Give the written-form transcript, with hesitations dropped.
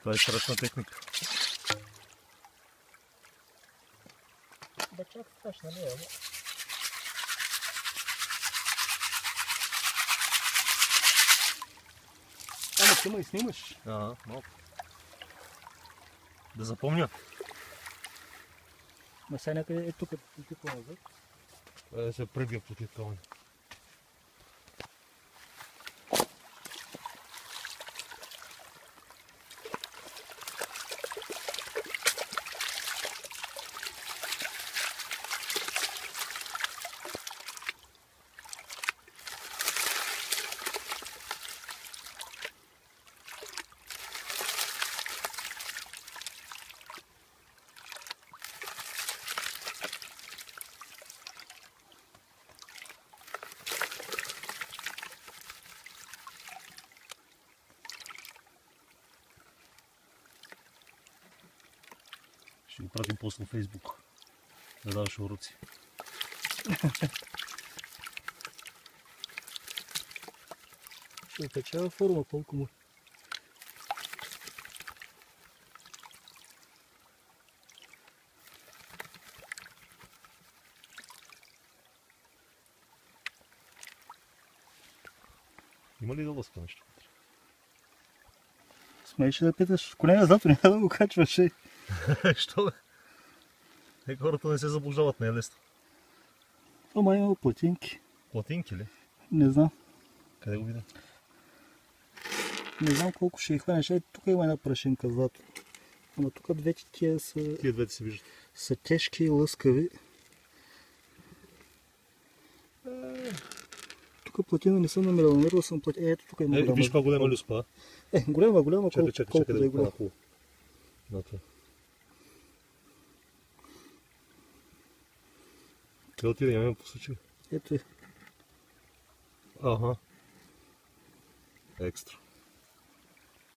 Това е страшна техника. Да чак страшна не е, ама... Ама ти ме и снимаш. Ага, малко. Да запомня. Ма сега някъде е тук назад. Да се пребия по тия камъни. Ще го пратим после на Фейсбук. Да даваш уроци. Ще качава форма колко му. Има ли да лъска нещо? Смееше да питаш. Коне назад, няма да го качваш. Що бе? Хората не се заблуждават, не е лесно. Ама има платинки. Платинки ли? Не знам. Къде го видя? Не знам колко ще и хванеш. Тук има една прашинка злато. Ама тук двете тия са... Тия двете се виждат. Са тежки и лъскави. Тук платина не съм намерил. Намерил съм платина. Ето тук има голяма. Виж каква голяма люспа. Голяма. Чакай да е голяма. Да, това. Къде отиде? Няма по случай. Ето е. Ага. Екстра.